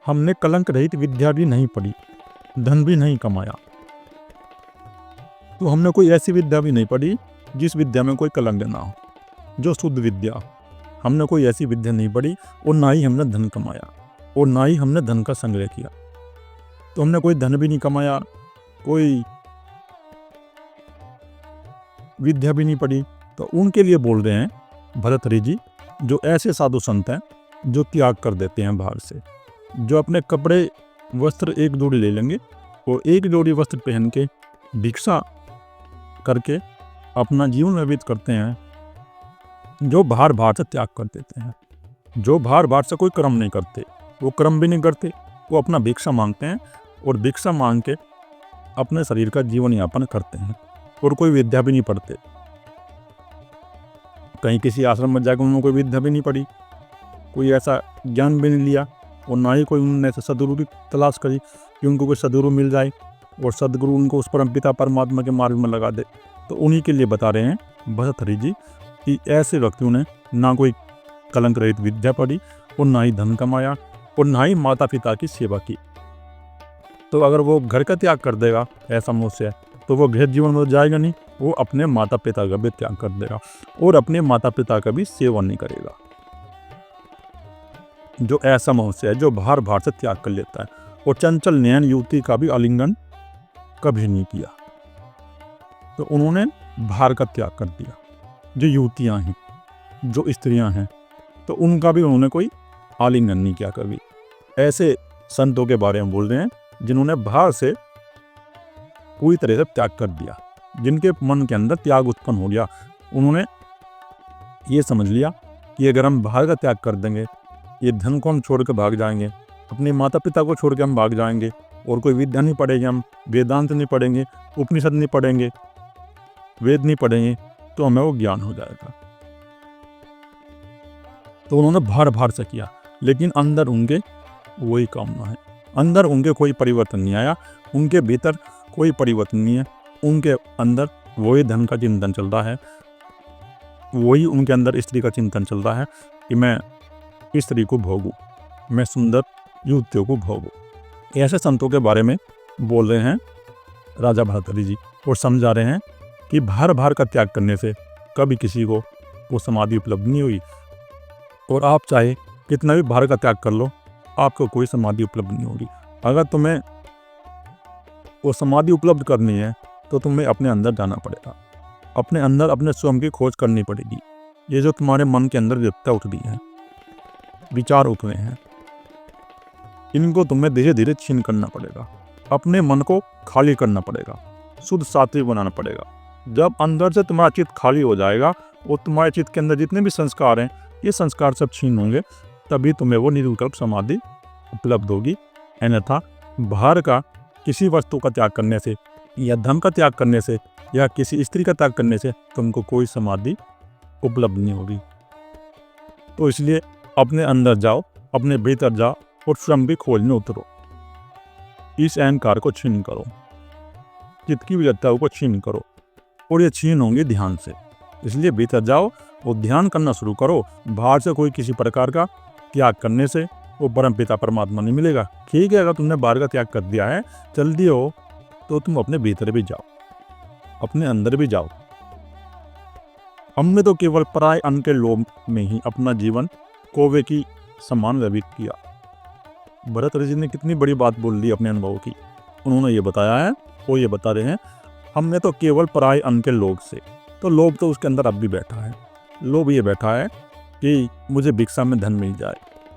हमने कलंक रहित विद्या भी नहीं पढ़ी, धन भी नहीं कमाया। तो हमने कोई ऐसी विद्या भी नहीं पढ़ी जिस विद्या में कोई कलंक ना हो, जो शुद्ध विद्या। हमने कोई ऐसी विद्या नहीं पढ़ी और ना ही हमने धन कमाया और ना ही हमने धन का संग्रह किया। तो हमने कोई धन भी नहीं कमाया, कोई विद्या भी नहीं पढ़ी। तो उनके लिए बोल रहे हैं भर्तृहरि जी, जो ऐसे साधु संत हैं जो त्याग कर देते हैं बाहर से, जो अपने कपड़े वस्त्र एक जोड़ी ले लेंगे और एक जोड़ी वस्त्र पहन के भिक्षा करके अपना जीवन व्यतीत करते हैं, जो बाहर से त्याग कर देते हैं, जो बाहर से कोई कर्म नहीं करते, वो कर्म भी नहीं करते, वो अपना भिक्षा मांगते हैं और भिक्षा मांग के अपने शरीर का जीवन यापन करते हैं और कोई विद्या भी नहीं पढ़ते। कहीं किसी आश्रम में जाकर उन्होंने कोई विद्या भी नहीं पढ़ी, कोई ऐसा ज्ञान भी नहीं लिया और ना ही कोई उन्होंने ऐसे सदगुरु की तलाश करी कि उनको कोई सदगुरु मिल जाए और सदगुरु उनको उस परमपिता परमात्मा के मार्ग में लगा दे। तो उन्हीं के लिए बता रहे हैं भर्तृहरि जी कि ऐसे व्यक्तियों ने ना कोई कलंक रहित विद्या पढ़ी और ना ही धन कमाया और ना ही माता पिता की सेवा की। तो अगर वो घर का त्याग कर देगा ऐसा मनुष्य है, तो वो गृह जीवन में जाएगा नहीं, वो अपने माता पिता का भी त्याग कर देगा और अपने माता पिता का भी सेवा नहीं करेगा। जो ऐसा मनुष्य है जो बाहर से त्याग कर लेता है और चंचल नयन युवती का भी आलिंगन कभी नहीं किया, तो उन्होंने बाहर का त्याग कर दिया। जो युवतियां हैं, जो स्त्रियां हैं, तो उनका भी उन्होंने कोई आलिंगन नहीं किया कभी। ऐसे संतों के बारे में बोल रहे हैं जिन्होंने बाहर से पूरी तरह से त्याग कर दिया, जिनके मन के अंदर त्याग उत्पन्न हो गया। उन्होंने ये समझ लिया कि अगर हम बाहर का त्याग कर देंगे, ये धन को हम छोड़ कर भाग जाएंगे, अपने माता पिता को छोड़ के हम भाग जाएंगे और कोई विद्या नहीं पढ़ेंगे, हम वेदांत नहीं पढ़ेंगे, उपनिषद नहीं पढ़ेंगे, वेद नहीं पढ़ेंगे, तो हमें वो ज्ञान हो जाएगा। तो उन्होंने बाहर से किया, लेकिन अंदर उनके वही कामना है, अंदर उनके कोई परिवर्तन नहीं आया, उनके भीतर कोई परिवर्तन नहीं है। उनके अंदर वही धन का चिंतन चल रहा है, वही उनके अंदर स्त्री का चिंतन चल रहा है कि मैं स्त्री को भोगूं, मैं सुंदर युवतियों को भोगूं। ऐसे संतों के बारे में बोल रहे हैं राजा भर्तृहरि जी और समझा रहे हैं कि बाहर का त्याग करने से कभी किसी को वो समाधि उपलब्ध नहीं हुई। और आप चाहे कितना भी बाहर का त्याग कर लो, आपको कोई समाधि उपलब्ध नहीं होगी। अगर तुम्हें वो समाधि उपलब्ध करनी है तो तुम्हें अपने अंदर जाना पड़ेगा, अपने अंदर अपने स्वयं की खोज करनी पड़ेगी। ये जो तुम्हारे मन के अंदर व्यक्ता उठ रही है, विचार उठ रहे हैं, इनको तुम्हें धीरे धीरे छीन करना पड़ेगा, अपने मन को खाली करना पड़ेगा, शुद्ध सात्विक बनाना पड़ेगा। जब अंदर से तुम्हारा चित्त खाली हो जाएगा और तुम्हारे चित्त के अंदर जितने भी संस्कार हैं, ये संस्कार सब छीन होंगे, तभी तुम्हें वो निर्विकल्प समाधि उपलब्ध होगी। अन्यथा बाहर का किसी वस्तु का त्याग करने से या धन का त्याग करने से या किसी स्त्री का त्याग करने से तुमको कोई समाधि उपलब्ध नहीं होगी। तो इसलिए अपने अंदर जाओ, अपने भीतर जाओ और स्वयं भी खोजने उतरो। इस अहंकार को छीन करो, चित्त की विलक्षणताओं को छीन करो, और ये छीन होंगे ध्यान से। इसलिए भीतर जाओ और ध्यान करना शुरू करो। बाहर से कोई किसी प्रकार का त्याग करने से वो परमपिता परमात्मा नहीं मिलेगा। ठीक है, अगर तुमने बाहर का त्याग कर दिया है, जल्दी हो तो तुम अपने भीतर भी जाओ, अपने अंदर भी जाओ। हमने तो केवल पराय अन्न के लोभ में ही अपना जीवन कौवे की समान व्यतीत किया। भर्तृहरि जी ने कितनी बड़ी बात बोल दी अपने अनुभव की। उन्होंने ये बताया है, वो ये बता रहे हैं, हमने तो केवल पराय अन्न के लोभ से, तो लोभ तो उसके अंदर अब भी बैठा है। लोभ ये बैठा है कि मुझे भिक्षा में धन मिल जाए,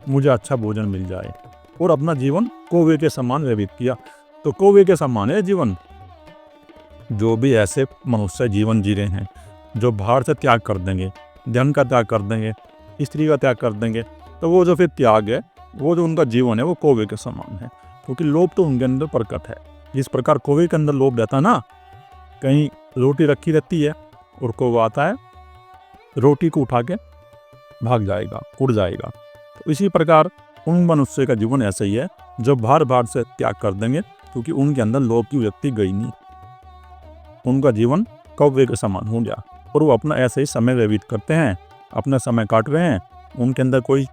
मुझे अच्छा भोजन मिल जाए, और अपना जीवन कौवे के समान व्यतीत किया। तो कौवे के समान है जीवन। जो भी ऐसे मनुष्य जीवन जी रहे हैं, जो बाहर से त्याग कर देंगे, धन का त्याग कर देंगे, स्त्री का त्याग कर देंगे, तो वो जो फिर त्याग है, वो जो उनका जीवन है, वो कौवे के समान है। क्योंकि लोभ तो उनके अंदर प्रकट है। जिस प्रकार कौवे के अंदर लोभ रहता है ना, कहीं रोटी रखी रहती है और कौवा आता है, रोटी को उठा के भाग जाएगा, उड़ जाएगा। तो इसी प्रकार उन मनुष्य का जीवन ऐसा ही है जो बाहर से त्याग कर देंगे, क्योंकि उनके अंदर लोभ की व्यक्ति गई नहीं। उनका जीवन कौवे के समान हो गया और वो अपना ऐसे ही समय व्यतीत करते हैं, अपना समय काट रहे हैं। उनके अंदर कोई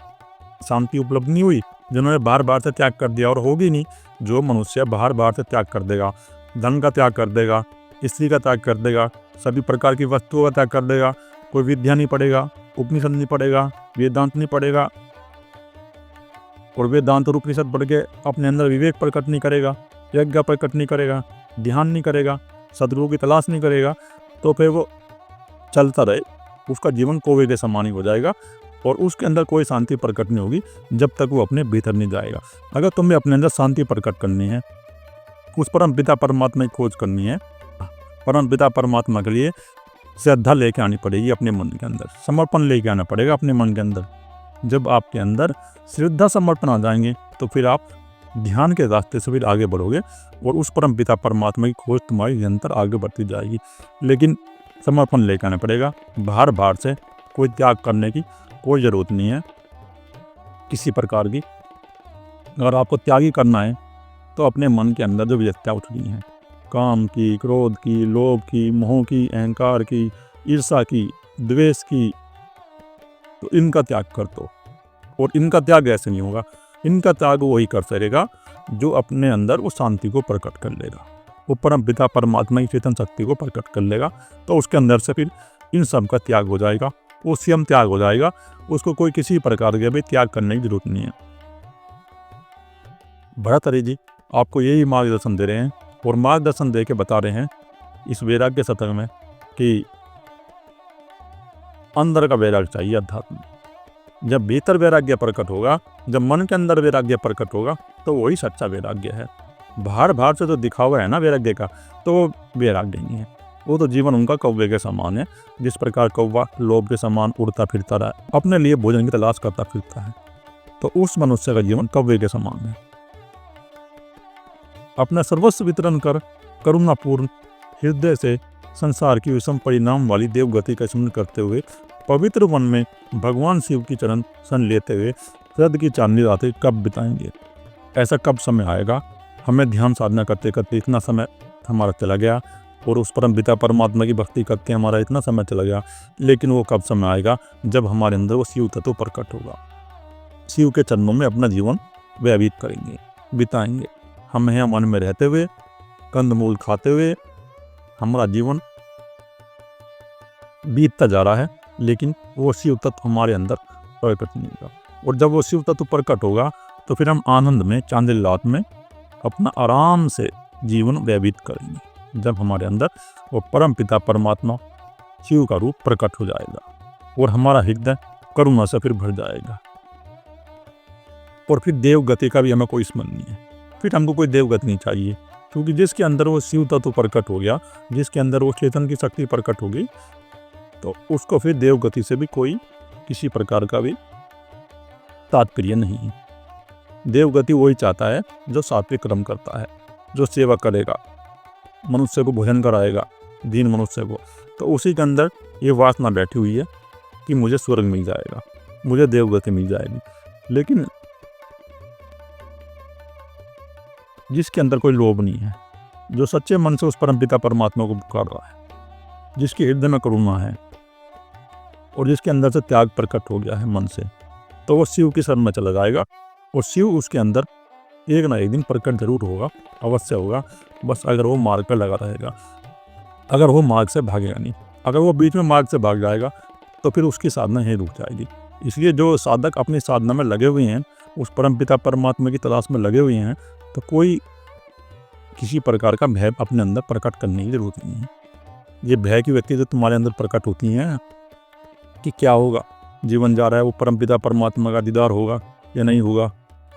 शांति उपलब्ध नहीं हुई जिन्होंने बाहर बाहर से त्याग कर दिया, और होगी नहीं। जो मनुष्य बाहर बाहर से त्याग कर देगा, धन का त्याग कर देगा, स्त्री का त्याग कर देगा, सभी प्रकार की वस्तुओं का त्याग कर देगा, कोई विद्या नहीं पढ़ेगा, उपनिषद नहीं पढ़ेगा, वेदांत नहीं पढ़ेगा, और वेदांत और उपनिषद पढ़ के अपने अंदर विवेक प्रकट नहीं करेगा, यज्ञ प्रकट नहीं करेगा, ध्यान नहीं करेगा, सदगुरु की तलाश नहीं करेगा, तो फिर वो चलता रहे, उसका जीवन कोवे के समान ही हो जाएगा, और उसके अंदर कोई शांति प्रकट नहीं होगी जब तक वो अपने भीतर नहीं जाएगा। अगर तुम्हें अपने अंदर शांति प्रकट करनी है, उस परम पिता परमात्मा की खोज करनी है, परम पिता परमात्मा के लिए श्रद्धा लेके आनी पड़ेगी अपने मन के अंदर, समर्पण लेके आना पड़ेगा अपने मन के अंदर। जब आपके अंदर श्रद्धा समर्पण आ जाएंगे तो फिर आप ध्यान के रास्ते से फिर आगे बढ़ोगे, और उस परम पिता परमात्मा की खोज तुम्हारी निरंतर आगे बढ़ती जाएगी। लेकिन समर्पण लेकर आना पड़ेगा, बाहर बाहर से कोई त्याग करने की कोई ज़रूरत नहीं है किसी प्रकार की। अगर आपको त्याग ही करना है तो अपने मन के अंदर जो विजयता उठनी है, काम की, क्रोध की, लोभ की, मोह की, अहंकार की, ईर्ष्या की, द्वेष की, तो इनका त्याग कर दो। और इनका त्याग ऐसे नहीं होगा, इनका त्याग वही कर सकेगा जो अपने अंदर वो शांति को प्रकट कर लेगा, वो परम पिता परमात्मा की चेतन शक्ति को प्रकट कर लेगा। तो उसके अंदर से फिर इन सब का त्याग हो जाएगा, वो स्वयं त्याग हो जाएगा, उसको कोई किसी प्रकार के भी त्याग करने की जरूरत नहीं है। भरतहरि जी आपको यही मार्गदर्शन दे रहे हैं, और मार्गदर्शन दे के बता रहे हैं इस वैराग्य सत्संग में कि अंदर का वैराग्य चाहिए अध्यात्म। जब भीतर वैराग्य प्रकट होगा, जब मन के अंदर वैराग्य प्रकट होगा, तो वही सच्चा वैराग्य है। बाहर बाहर से जो दिखावा है ना वैराग्य का, तो वो वैराग्य नहीं है, वो तो जीवन उनका कौवे के समान है। जिस प्रकार कौवा लोभ के समान उड़ता फिरता रहा, अपने लिए भोजन की तलाश करता फिरता है, तो उस मनुष्य का जीवन कौवे के समान है। अपना सर्वस्व वितरण कर करुणापूर्ण हृदय से संसार की विषम परिणाम वाली देवगति का स्मरण करते हुए पवित्र वन में भगवान शिव की चरण सन लेते हुए श्रद्धा की चांदनी रातें कब बिताएंगे। ऐसा कब समय आएगा, हमें ध्यान साधना करते करते इतना समय हमारा चला गया, और उस परम पिता परमात्मा की भक्ति करते हमारा इतना समय चला गया, लेकिन वो कब समय आएगा जब हमारे अंदर वो शिव तत्व प्रकट होगा। शिव के चरणों में अपना जीवन व्यतीत करेंगे, बिताएंगे। हम यहाँ मन में रहते हुए, कंदमूल खाते हुए हमारा जीवन बीतता जा रहा है, लेकिन वो शिव तत्व हमारे अंदर प्रकट नहीं होगा। और जब वो शिव तत्व प्रकट होगा तो फिर हम आनंद में, चांदनी रात में अपना आराम से जीवन व्यतीत करेंगे, जब हमारे अंदर वो परम पिता परमात्मा शिव का रूप प्रकट हो जाएगा, और हमारा हृदय करुणा से फिर भर जाएगा। और फिर देव गति का भी हमें कोई स्मरण नहीं है, फिर हमको कोई देव गति नहीं चाहिए, क्योंकि जिसके अंदर वो शिव तत्व प्रकट हो गया, जिसके अंदर वो चेतन की शक्ति प्रकट हो गई, तो उसको फिर देव गति से भी कोई किसी प्रकार का भी तात्पर्य नहीं है। देव गति वही चाहता है जो सात्विक कर्म करता है, जो सेवा करेगा, मनुष्य को भोजन कराएगा, दीन मनुष्य को, तो उसी के अंदर ये वासना बैठी हुई है कि मुझे स्वर्ग मिल जाएगा, मुझे देवगति मिल जाएगी। लेकिन जिसके अंदर कोई लोभ नहीं है, जो सच्चे मन से उस परमपिता परमात्मा को पुकार रहा है, जिसके हृदय में करुणा है, और जिसके अंदर से त्याग प्रकट हो गया है मन से, तो वो शिव की शरण में चला जाएगा, और शिव उसके अंदर एक ना एक दिन प्रकट जरूर होगा, अवश्य होगा। बस अगर वो मार्ग पर लगा रहेगा, अगर वो मार्ग से भागेगा नहीं। अगर वो बीच में मार्ग से भाग जाएगा तो फिर उसकी साधना यहीं रुक जाएगी। इसलिए जो साधक अपनी साधना में लगे हुए हैं, उस परमपिता परमात्मा की तलाश में लगे हुए हैं, तो कोई किसी प्रकार का भय अपने अंदर प्रकट करने की जरूरत नहीं है। ये भय की व्यक्ति जो तुम्हारे अंदर प्रकट होती हैं कि क्या होगा, जीवन जा रहा है, वो परमपिता परमात्मा का दीदार होगा या नहीं होगा,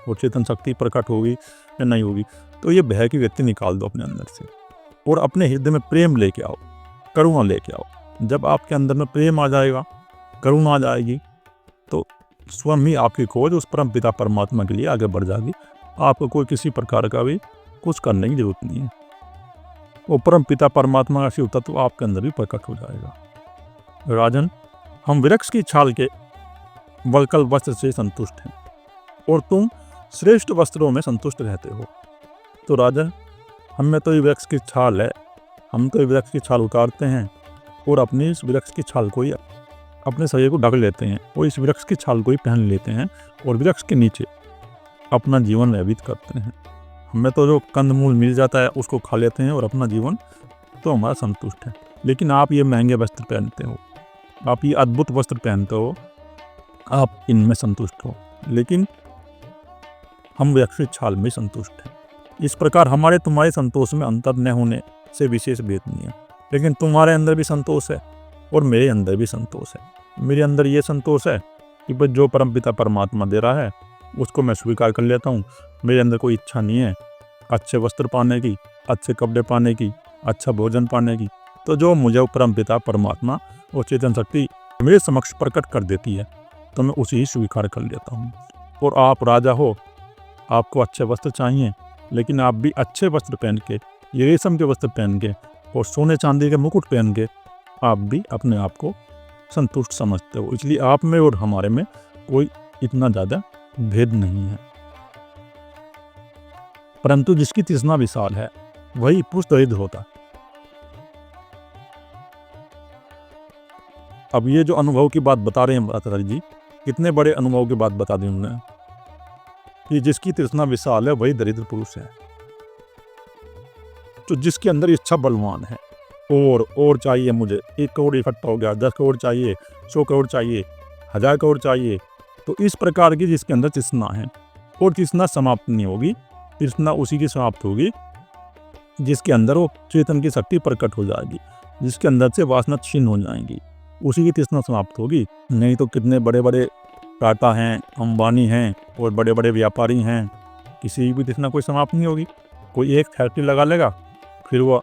वो चेतन शक्ति प्रकट होगी या नहीं होगी, तो ये भय की व्यक्ति निकाल दो अपने अंदर से, और अपने हृदय में प्रेम लेके आओ, करुणा लेके आओ। जब आपके अंदर में प्रेम आ जाएगा, करुणा आ जाएगी, तो स्वयं ही आपकी खोज उस परमपिता परमात्मा के लिए आगे बढ़ जाएगी। आपको कोई किसी प्रकार का भी कुछ करने की जरूरत नहीं है। वो परमपिता परमात्मा का शिव तत्व आपके अंदर भी प्रकट हो जाएगा। राजन, हम वृक्ष की छाल के वल्कल वस्त्र से संतुष्ट हैं, और तुम श्रेष्ठ वस्त्रों में संतुष्ट रहते हो। तो राजन, हम में तो ये वृक्ष की छाल है, हम तो ये वृक्ष की छाल उतारते हैं और अपनी इस वृक्ष की छाल को ही अपने शरीर को ढक लेते हैं, और इस वृक्ष की छाल को ही पहन लेते हैं, और वृक्ष के नीचे अपना जीवन व्यतीत करते हैं। हमें तो जो कंदमूल मिल जाता है उसको खा लेते हैं और अपना जीवन तो हमारा संतुष्ट है। लेकिन आप ये महंगे वस्त्र पहनते हो, आप ये अद्भुत वस्त्र पहनते हो, आप इनमें संतुष्ट हो, लेकिन हम व्यक्ति छाल में संतुष्ट हैं। इस प्रकार हमारे तुम्हारे संतोष में अंतर न होने से विशेष भेद नहीं है। लेकिन तुम्हारे अंदर भी संतोष है और मेरे अंदर भी संतोष है। मेरे अंदर ये संतोष है कि बस जो परमपिता परमात्मा दे रहा है उसको मैं स्वीकार कर लेता हूँ। मेरे अंदर कोई इच्छा नहीं है अच्छे वस्त्र पाने की, अच्छे कपड़े पाने की, अच्छा भोजन पाने की। तो जो मुझे परमपिता परमात्मा और चेतन शक्ति मेरे समक्ष प्रकट कर देती है तो मैं उसे ही स्वीकार कर लेता हूँ। और आप राजा हो, आपको अच्छे वस्त्र चाहिए, लेकिन आप भी अच्छे वस्त्र पहन के, ये रेशम के वस्त्र पहन के और सोने चांदी के मुकुट पहन के आप भी अपने आप को संतुष्ट समझते हो। इसलिए आप में और हमारे में कोई इतना ज़्यादा भेद नहीं है। परंतु जिसकी तृष्णा विशाल है वही पुरुष दरिद्र होता। अब ये जो अनुभव की बात बता रहे हैं माता जी, कितने बड़े अनुभव की बात बता दी उन्होंने कि जिसकी तृष्णा विशाल है वही दरिद्र पुरुष है। तो जिसके अंदर इच्छा बलवान है, और चाहिए मुझे, 1 करोड़ इकट्ठा हो गया, 10 करोड़ चाहिए, 100 करोड़ चाहिए, 1000 करोड़ चाहिए। तो इस प्रकार की जिसके अंदर तृष्णा है, और तृष्णा समाप्त नहीं होगी, तृष्णा उसी की समाप्त होगी जिसके अंदर वो चेतन की शक्ति प्रकट हो जाएगी, जिसके अंदर से वासना छीन हो जाएंगी, उसी की तृष्णा समाप्त होगी। नहीं तो कितने बड़े बड़े टाटा हैं, अंबानी हैं और बड़े बड़े व्यापारी हैं, किसी भी तृष्णा कोई समाप्त नहीं होगी। कोई एक फैक्ट्री लगा लेगा, फिर वह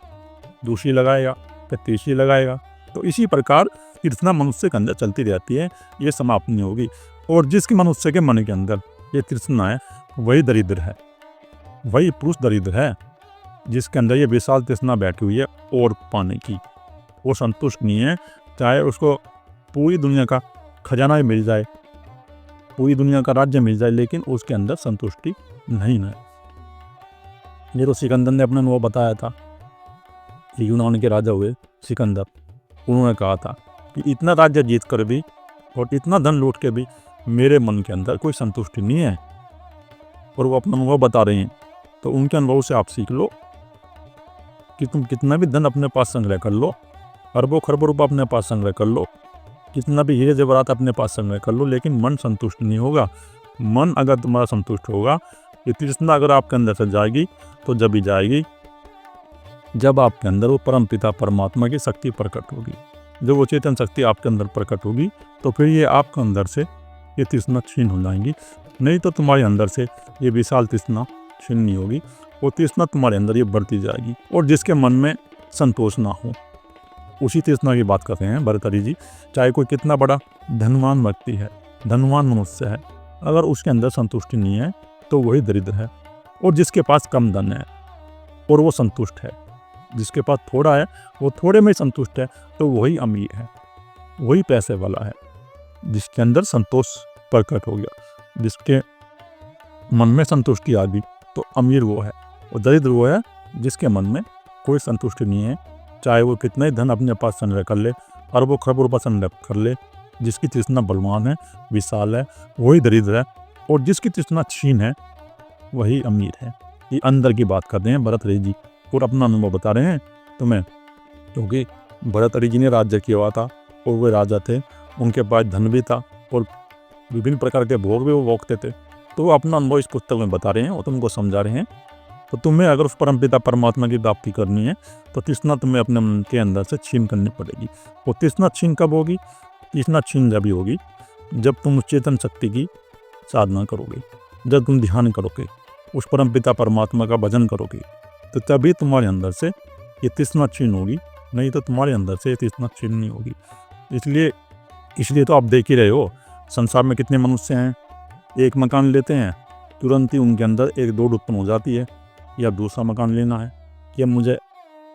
दूसरी लगाएगा, फिर तीसरी लगाएगा। तो इसी प्रकार तृष्णा मनुष्य के अंदर चलती रहती है, ये समाप्त नहीं होगी। और जिसकी मनुष्य के मन के अंदर ये तृष्णा है वही दरिद्र है, वही पुरुष दरिद्र है, जिसके अंदर ये विशाल तृष्णा बैठी हुई है और पाने की। वो संतुष्ट नहीं है, चाहे उसको पूरी दुनिया का खजाना ही मिल जाए, पूरी दुनिया का राज्य मिल जाए, लेकिन उसके अंदर संतुष्टि नहीं है। ये तो सिकंदर ने अपना अनुभव बताया था। यूनान के राजा हुए सिकंदर, उन्होंने कहा था कि इतना राज्य जीत कर भी और इतना धन लूट के भी मेरे मन के अंदर कोई संतुष्टि नहीं है। और वो अपना अनुभव बता रहे हैं, तो उनके अनुभव से आप सीख लो कि तुम कितना भी धन अपने पास संग्रह कर लो, अरबों खरबों रुपये अपने पास संग्रह कर लो, कितना भी हीरे जेवरात अपने पास संग्रह कर लो, लेकिन मन संतुष्ट नहीं होगा। मन अगर तुम्हारा संतुष्ट होगा, ये तृष्णा अगर आपके अंदर से जाएगी, तो जब ही जाएगी जब आपके अंदर वो परम पिता परमात्मा की शक्ति प्रकट होगी। जब वो चेतन शक्ति आपके अंदर प्रकट होगी, तो फिर ये आपके अंदर से ये तृष्णा छीन हो जाएंगी। नहीं तो तुम्हारे अंदर से ये विशाल तृष्णा छीन नहीं होगी, वो तृष्णा तुम्हारे अंदर ये बढ़ती जाएगी। और जिसके मन में संतोष ना हो, उसी तृष्णा की बात करते हैं भरतरी जी। चाहे कोई कितना बड़ा धनवान व्यक्ति है, धनवान मनुष्य है, अगर उसके अंदर संतुष्टि नहीं है तो वही दरिद्र है। और जिसके पास कम धन है और वो संतुष्ट है, जिसके पास थोड़ा है वो थोड़े में संतुष्ट है, तो वही अमीर है, वही पैसे वाला है, जिसके अंदर संतोष प्रकट हो गया, जिसके मन में संतुष्टि आ गई, तो अमीर वो है। और दरिद्र वो है जिसके मन में कोई संतुष्टि नहीं है, चाहे वो कितना ही धन अपने पास संग्रह कर ले, अरबों खरबों रुपये संग्रह कर ले, जिसकी तृष्णा बलवान है, विशाल है, वही दरिद्र है। और जिसकी तृष्णा छीन है वही अमीर है। ये अंदर की बात करते हैं भरतरी जी, और अपना अनुभव बता रहे हैं तुम्हें, क्योंकि भरतरी जी ने राज्य किया हुआ था और वे राजा थे, उनके पास धन भी था और विभिन्न प्रकार के भोग भी वो भोगते थे। तो वो अपना अनुभव इस पुस्तक में बता रहे हैं और तुमको समझा रहे हैं। तो तुम्हें अगर उस परमपिता परमात्मा की प्राप्ति करनी है तो तृष्णा तुम्हें अपने मन के अंदर से छीन करनी पड़ेगी। वो तृष्णा छीन कब होगी? तृष्णा छीन जब ही होगी जब तुम उस चेतन शक्ति की साधना करोगे, जब तुम ध्यान करोगे, उस परमपिता परमात्मा का भजन करोगे, तो तभी तुम्हारे अंदर से ये तृष्णा छीन होगी। नहीं तो तुम्हारे अंदर से ये तृष्णा छीन नहीं होगी। इसलिए तो आप देख ही रहे हो, संसार में कितने मनुष्य हैं, एक मकान लेते हैं, तुरंत ही उनके अंदर एक दौड़ उत्पन्न हो जाती है, या दूसरा मकान लेना है, या मुझे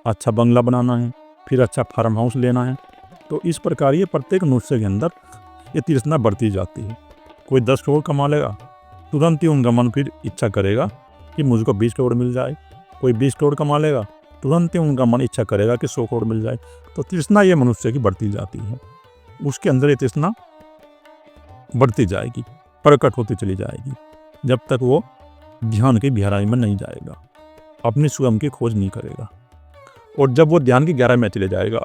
अच्छा बंगला बनाना है, फिर अच्छा फार्म हाउस लेना है। तो इस प्रकार ये प्रत्येक मनुष्य के अंदर ये तृष्णा बढ़ती जाती है। कोई 10 करोड़ कमा लेगा, तुरंत ही उनका मन फिर इच्छा करेगा कि मुझको 20 करोड़ मिल जाए। कोई 20 करोड़ कमा लेगा, तुरंत ही उनका मन इच्छा करेगा कि 100 करोड़ मिल जाए। तो तृष्णा ये मनुष्य की बढ़ती जाती है, उसके अंदर ये तृष्णा बढ़ती जाएगी, प्रकट होती चली जाएगी, जब तक वो ध्यान की गहराई में नहीं जाएगा, अपनी स्वयं की खोज नहीं करेगा। और जब वो ध्यान की गहराई में चले जाएगा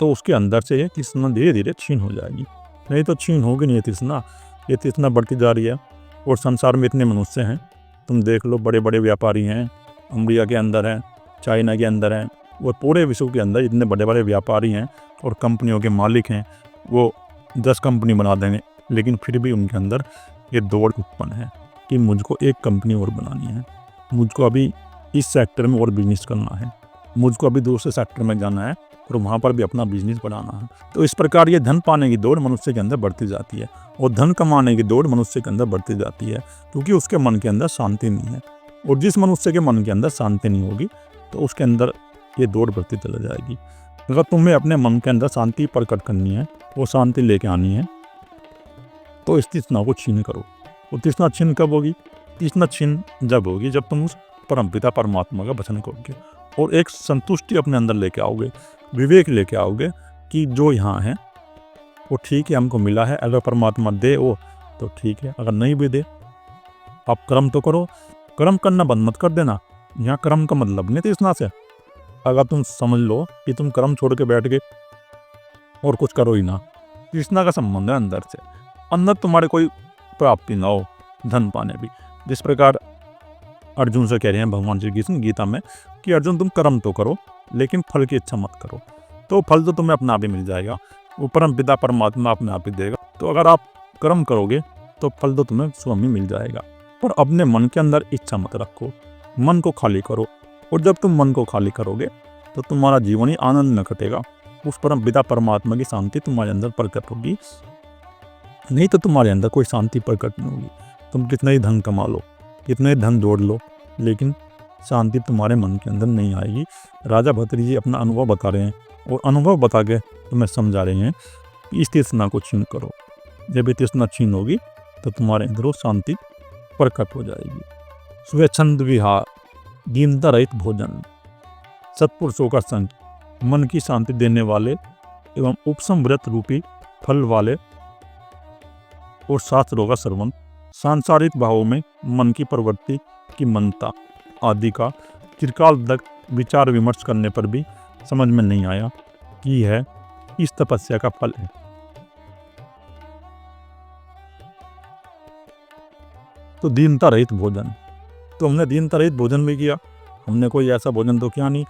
तो उसके अंदर से ये तृष्णा धीरे धीरे छीन हो जाएगी। नहीं तो छीन होगी नहीं तृष्णा, ये तृष्णा बढ़ती जा रही है। और संसार में इतने मनुष्य हैं, तुम देख लो, बड़े बड़े व्यापारी हैं, अमेरिका के अंदर हैं, चाइना के अंदर हैं, और पूरे विश्व के अंदर इतने बड़े बड़े व्यापारी हैं और कंपनियों के मालिक हैं। वो 10 कंपनी बना देंगे, लेकिन फिर भी उनके अंदर ये दौड़ उत्पन्न है कि मुझको एक कंपनी और बनानी है, मुझको अभी इस सेक्टर में और बिजनेस करना है, मुझको अभी दूसरे सेक्टर में जाना है और वहाँ पर भी अपना बिजनेस बढ़ाना है। तो इस प्रकार ये धन पाने की दौड़ मनुष्य के अंदर बढ़ती जाती है और धन कमाने की दौड़ मनुष्य के अंदर बढ़ती जाती है, क्योंकि उसके मन के अंदर शांति नहीं है। और जिस मनुष्य के मन के अंदर शांति नहीं होगी तो उसके अंदर ये दौड़ बढ़ती चली जाएगी। अगर तुम्हें अपने मन के अंदर शांति प्रकट करनी है, वो शांति लेके आनी है, तो इस तृष्णा को छीन करो। वो तृष्णा छीन कब होगी? तृष्णा छीन जब होगी जब तुम उस परमपिता परमात्मा का वचन करोगे और एक संतुष्टि अपने अंदर लेके आओगे, विवेक लेके आओगे कि जो यहाँ है वो ठीक है, हमको मिला है, अगर परमात्मा दे वो तो ठीक है, अगर नहीं भी दे आप कर्म तो करो। कर्म करना बंद मत कर देना। यहाँ कर्म का मतलब नहीं तृष्णा से। अगर तुम समझ लो कि तुम कर्म छोड़ के बैठ गए और कुछ करो ही ना, तृष्णा का संबंध है अंदर से। अंदर तुम्हारे कोई प्राप्ति ना हो धन पाने भी, जिस प्रकार अर्जुन से कह रहे हैं भगवान श्री कृष्ण गीता में कि अर्जुन तुम कर्म तो करो लेकिन फल की इच्छा मत करो, तो फल तो तुम्हें अपने आप ही मिल जाएगा, वो परम पिता परमात्मा अपने आप ही देगा। तो अगर आप कर्म करोगे तो फल तो तुम्हें स्वयं ही मिल जाएगा। पर अपने मन के अंदर इच्छा मत रखो, मन को खाली करो। और जब तुम मन को खाली करोगे तो तुम्हारा जीवन ही आनंद में कटेगा, उस परम पिता परमात्मा की शांति तुम्हारे अंदर प्रकट होगी। नहीं तो तुम्हारे अंदर कोई शांति प्रकट नहीं होगी। तुम कितना ही धन कमा लो, कितने धन जोड़ लो, लेकिन शांति तुम्हारे मन के अंदर नहीं आएगी। राजा भतरी जी अपना अनुभव बता रहे हैं और अनुभव बता के तुम्हें समझा रहे हैं कि इस तृष्णा को छीन करो। जब ये तृष्णा छीन होगी तो तुम्हारे अंदर वो शांति प्रकट हो जाएगी। स्वेच्छंद विहार, दीनता रहित भोजन, सत्पुरुषों का संग, मन की शांति देने वाले एवं उपशम व्रत रूपी फल वाले और शास्त्रों का श्रवण, सांसारिक भावों में मन की प्रवृत्ति की मनता आदि का चिरकाल तक विचार विमर्श करने पर भी समझ में नहीं आया कि यह इस तपस्या का फल है। तो दीनता रहित भोजन, तो हमने दीनता रहित भोजन भी किया। हमने कोई ऐसा भोजन तो किया नहीं,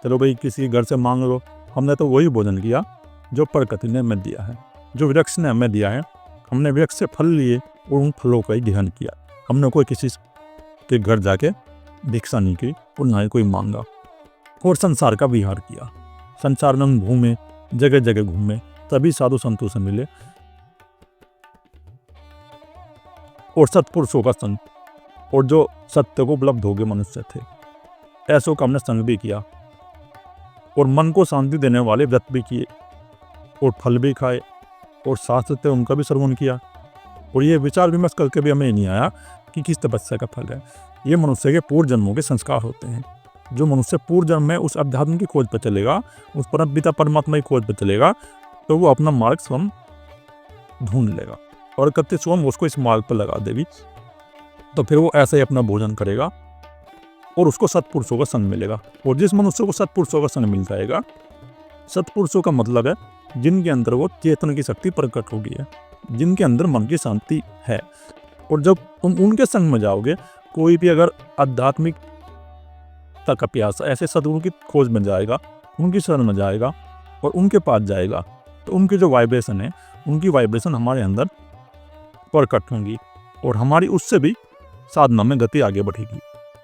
चलो भाई किसी घर से मांग लो। हमने तो वही भोजन किया जो प्रकृति ने हमें दिया है, जो वृक्ष ने हमें दिया है। हमने वृक्ष से फल लिए और उन फलों का ही ग्रहण किया। हमने कोई किसी के घर जाके भिक्षा नहीं की और ना ही कोई मांगा। और संसार का विहार किया, संसार में हम घूमे, जगह जगह घूमे, तभी साधु संतों से मिले और सत्पुरुषों का संग, और जो सत्य को उपलब्ध हो गए मनुष्य थे, ऐसों का हमने संग भी किया। और मन को शांति देने वाले व्रत भी किए और फल भी खाए और शास्त्र थे उनका भी श्रवण किया। और ये विचार विमर्श करके भी हमें नहीं आया कि किस तपस्या का फल है। ये मनुष्य के पूर्व जन्मों के संस्कार होते हैं। जो मनुष्य पूर्व जन्म में उस अध्यात्म की खोज पर चलेगा, उस परम पिता परमात्मा की खोज पर चलेगा, तो वो अपना मार्ग स्वयं ढूंढ लेगा और कत्ते स्वयं उसको इस मार्ग पर लगा देगी। तो फिर वो ऐसे ही अपना भोजन करेगा और उसको सत्पुरुषों का संग मिलेगा। और जिस मनुष्य को सत्पुरुषों का संग मिल जाएगा, सत्पुरुषों का मतलब है जिनके अंदर वो चेतन की शक्ति प्रकट हो गई है, जिनके अंदर मन की शांति है। और जब तुम उनके संग में जाओगे, कोई भी अगर आध्यात्मिक का प्यासा ऐसे सदगुरु की खोज में जाएगा, उनकी शरण में जाएगा और उनके पास जाएगा, तो उनकी जो वाइब्रेशन है, उनकी वाइब्रेशन हमारे अंदर प्रकट होंगी और हमारी उससे भी साधना में गति आगे बढ़ेगी।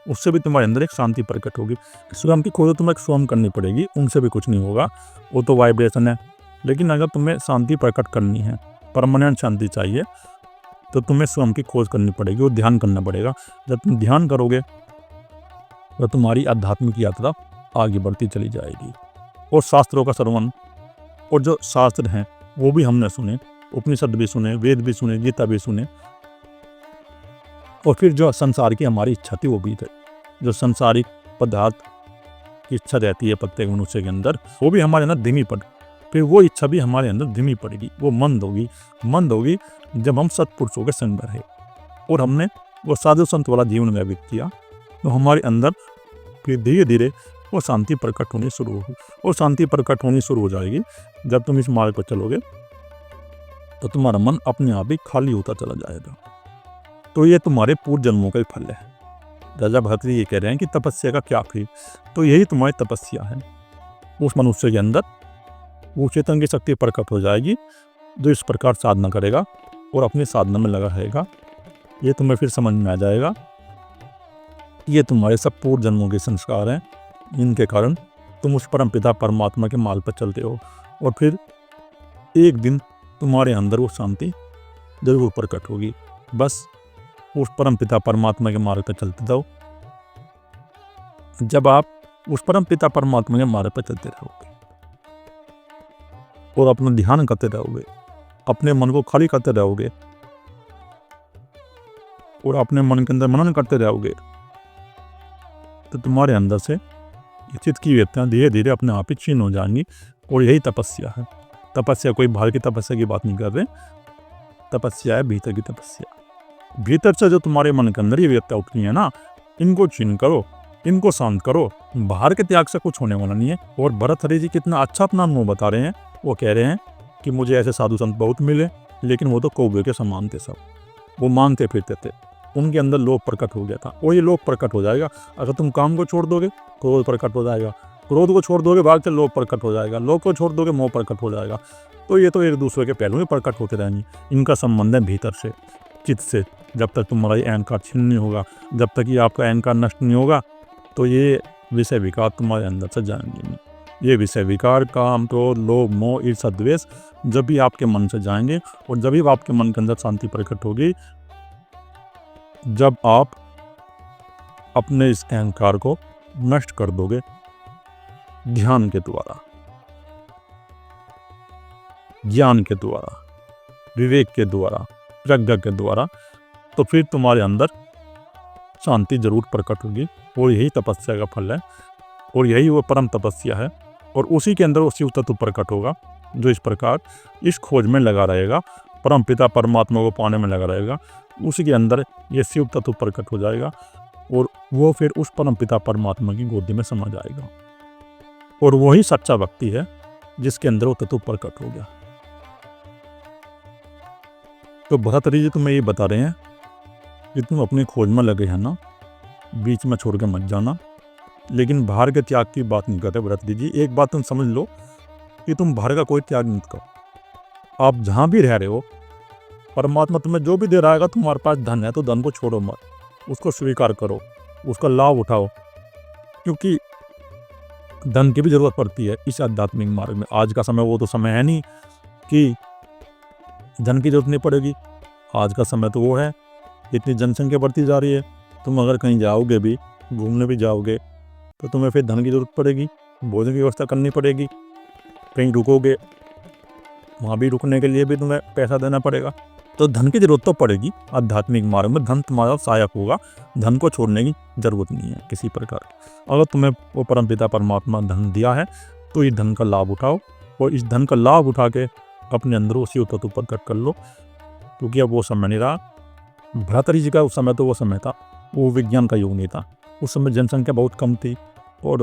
उससे भी तुम्हारे अंदर एक शांति प्रकट होगी। स्वयं की खोज तुम्हें स्वयं करनी पड़ेगी, उनसे भी कुछ नहीं होगा, वो तो वाइब्रेशन है। लेकिन अगर तुम्हें शांति प्रकट करनी है, परमानेंट शांति चाहिए, तो तुम्हें स्वयं की खोज करनी पड़ेगी और ध्यान करना पड़ेगा। जब तुम ध्यान करोगे तो तुम्हारी आध्यात्मिक यात्रा आगे बढ़ती चली जाएगी। और शास्त्रों का श्रवण, और जो शास्त्र हैं वो भी हमने सुने, उपनिषद भी सुने, वेद भी सुने, गीता भी सुने। और फिर जो संसार की हमारी इच्छा थी वो भी थे, जो संसारिक पदार्थ की इच्छा रहती है प्रत्येक मनुष्य के अंदर, वो भी हमारे अंदर धीमी पड़, फिर वो इच्छा भी हमारे अंदर धीमी पड़ेगी, वो मंद होगी जब हम सत्पुरुषों के संग में रहे और हमने वो साधु संत वाला जीवन व्यतीत किया, तो हमारे अंदर फिर धीरे धीरे वो शांति प्रकट होनी शुरू होगी। और शांति प्रकट होनी शुरू हो जाएगी जब तुम इस मार्ग पर चलोगे, तो तुम्हारा मन अपने आप ही खाली होता चला जाएगा। तो ये तुम्हारे पूर्व जन्मों का ही फल है। राजा भरत जी ये कह रहे हैं कि तपस्या का क्या फल, तो यही तुम्हारी तपस्या है। उस मनुष्य के अंदर वो चेतन की शक्ति प्रकट हो जाएगी जो इस प्रकार साधना करेगा और अपनी साधना में लगा रहेगा। ये तुम्हें फिर समझ में आ जाएगा, ये तुम्हारे सब पूर्व जन्मों के संस्कार हैं, इनके कारण तुम उस परम पिता परमात्मा के मार्ग पर चलते हो। और फिर एक दिन तुम्हारे अंदर वो शांति जरूर प्रकट होगी। बस उस परम पिता परमात्मा के मार्ग पर चलते जाओ। जब आप उस परम पिता परमात्मा के मार्ग पर चलते रहोगे और अपना ध्यान करते रहोगे, अपने मन को खाली करते रहोगे और अपने मन के अंदर मनन करते रहोगे, तो तुम्हारे अंदर से चित्त की व्यक्तियाँ धीरे धीरे अपने आप ही क्षीण हो जाएंगी। और यही तपस्या है। तपस्या कोई बाहर की तपस्या की बात नहीं कर रहे, तपस्या है भीतर की तपस्या। भीतर से जो तुम्हारे मन के अंदर ये व्यक्तियाँ उठती हैं ना, इनको क्षीण करो, इनको शांत करो। बाहर के त्याग से कुछ होने वाला नहीं है। और भरतहरि जी कितना अच्छा अपना अनुभव बता रहे हैं। वो कह रहे हैं कि मुझे ऐसे साधु संत बहुत मिले, लेकिन वो तो कौवे के समान थे सब, वो मांगते फिरते थे, उनके अंदर लोभ प्रकट हो गया था। और ये लोभ प्रकट हो जाएगा अगर तुम काम को छोड़ दोगे, क्रोध प्रकट हो जाएगा, क्रोध को छोड़ दोगे भाग से लोभ प्रकट हो जाएगा, लोभ को छोड़ दोगे मोह प्रकट हो जाएगा। तो ये तो एक दूसरे के पहलू में प्रकट होते रहेंगे। इनका संबंध है भीतर से, चित्त से। जब तक तुम्हारा ये अहंकार छिन्न नहीं होगा, जब तक ये आपका अहंकार नष्ट नहीं होगा, तो ये विषय विकार तुम्हारे अंदर से जाएंगे नहीं। ये विषय विकार, काम, क्रोध, लोभ, मोह, ईर्ष्या, द्वेष जब भी आपके मन से जाएंगे और जब भी आपके मन के अंदर शांति प्रकट होगी, जब आप अपने इस अहंकार को नष्ट कर दोगे ध्यान के द्वारा, ज्ञान के द्वारा, विवेक के द्वारा, प्रज्ञा के द्वारा, तो फिर तुम्हारे अंदर शांति जरूर प्रकट होगी। और यही तपस्या का फल है और यही वो परम तपस्या है। और उसी के अंदर वो शिव तत्व प्रकट होगा जो इस प्रकार इस खोज में लगा रहेगा, परम पिता परमात्मा को पाने में लगा रहेगा। उसी के अंदर ये शिव तत्व प्रकट हो जाएगा और वो फिर उस परम पिता परमात्मा की गोदी में समा जाएगा। और वही सच्चा भक्ति है जिसके अंदर वो तत्व प्रकट हो गया। तो भरतहरि जी तुम्हें ये बता रहे हैं कि तुम अपनी खोज में लगे हैं ना, बीच में छोड़ के मत जाना। लेकिन बाहर के त्याग की बात नहीं करते भरतहरि जी। एक बात तुम समझ लो कि तुम बाहर का कोई त्याग नहीं करो। आप जहाँ भी रह रहे हो, परमात्मा तुम्हें जो भी दे रहा है, तुम्हारे पास धन है तो धन को छोड़ो मत, उसको स्वीकार करो, उसका लाभ उठाओ। क्योंकि धन की भी जरूरत पड़ती है इस आध्यात्मिक मार्ग में। आज का समय वो तो समय है नहीं कि धन की जरूरत नहीं पड़ेगी। आज का समय तो वो है, इतनी जनसंख्या बढ़ती जा रही है। तुम अगर कहीं जाओगे भी, घूमने भी जाओगे, तो तुम्हें फिर धन की जरूरत पड़ेगी, भोजन की व्यवस्था करनी पड़ेगी। कहीं रुकोगे, वहाँ भी रुकने के लिए भी तुम्हें पैसा देना पड़ेगा। तो धन की जरूरत तो पड़ेगी। आध्यात्मिक मार्ग में धन तुम्हारा सहायक होगा, धन को छोड़ने की जरूरत नहीं है किसी प्रकार। अगर तुम्हें वो परमपिता परमात्मा धन दिया है तो इस धन का लाभ उठाओ और इस धन का लाभ उठा के अपने अंदर उसी तत्व प्रकट कर लो। क्योंकि अब वो समय नहीं रहा। भरतहरि जी का उस समय तो वो समय था, वो विज्ञान का युग नहीं था। उस समय जनसंख्या बहुत कम थी और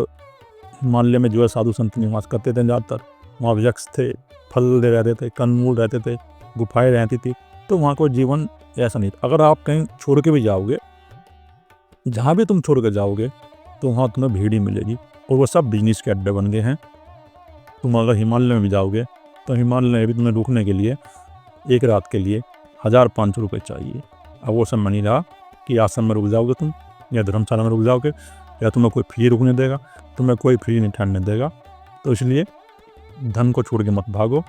हिमालय में जो है साधु संत निवास करते थे ज़्यादातर। वहाँ वृक्ष थे, फल रहते थे, कंदमूल रहते थे, गुफाएं रहती थी। तो वहाँ कोई जीवन ऐसा नहीं था। अगर आप कहीं छोड़ के भी जाओगे, जहाँ भी तुम छोड़ के जाओगे, तो वहाँ तुम्हें भीड़ ही मिलेगी। और वो सब बिजनेस के अड्डे बन गए हैं। तुम अगर हिमालय में भी जाओगे तो हिमालय में भी तुम्हें रुकने के लिए एक रात के लिए 1500 रुपये चाहिए। अब वो सब नहीं रहा कि आश्रम में रुक जाओगे तुम या धर्मशाला में रुक जाओगे या तुम्हें कोई फ्री रुकने देगा, तुम्हें कोई फ्री नहीं ठहरने देगा। तो इसलिए धन को छोड़ के मत भागो।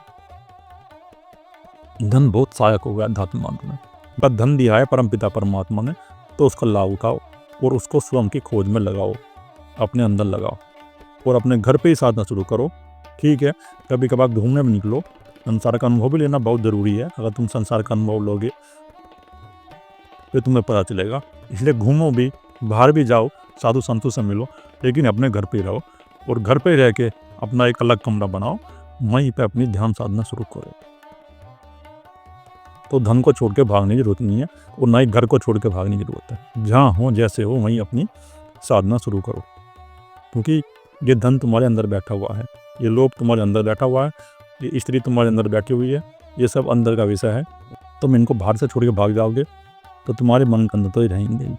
धन बहुत सहायक होगा अध्यात्म मार्ग में। बस धन दिया है परमपिता परमात्मा ने, तो उसका लाभ उठाओ और उसको स्वयं की खोज में लगाओ, अपने अंदर लगाओ और अपने घर पे ही साधना शुरू करो। ठीक है, कभी कभार घूमने में निकलो, संसार का अनुभव भी लेना बहुत ज़रूरी है। अगर तुम संसार का अनुभव लोगे फिर तुम्हें पता चलेगा। इसलिए घूमो भी, बाहर भी जाओ, साधु संतों से मिलो, लेकिन अपने घर पे ही रहो और घर पे रह के अपना एक अलग कमरा बनाओ, वहीं पे अपनी ध्यान साधना शुरू करो। तो धन को छोड़ के भागने की ज़रूरत नहीं है और ना ही घर को छोड़ के भागने की ज़रूरत है। जहाँ हो जैसे हो वहीं अपनी साधना शुरू करो, क्योंकि ये धन तुम्हारे अंदर बैठा हुआ है, ये लोभ तुम्हारे अंदर बैठा हुआ है, ये स्त्री तुम्हारे अंदर बैठी हुई है, ये सब अंदर का विषय है। तुम इनको बाहर से छोड़ के भाग जाओगे तो तुम्हारे मन के अंदर तो ही रहेंगे ही।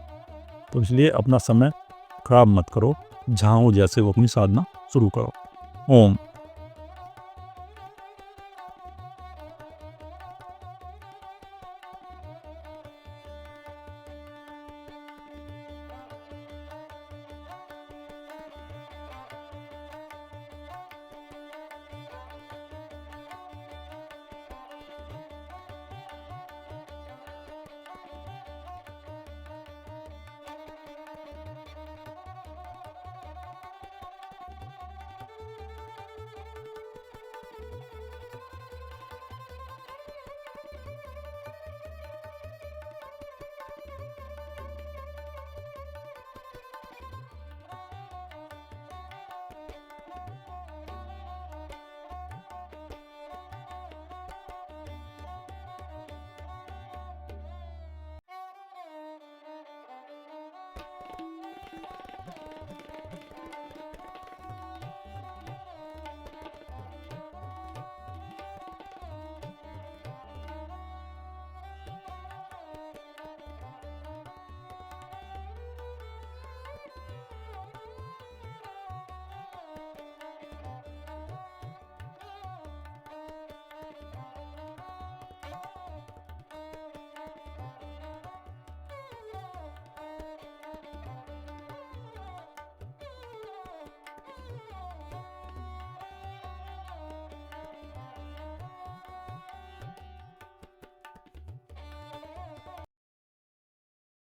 तो इसलिए अपना समय खराब मत करो, जहाँ हो जैसे हो अपनी साधना शुरू करो। ओम।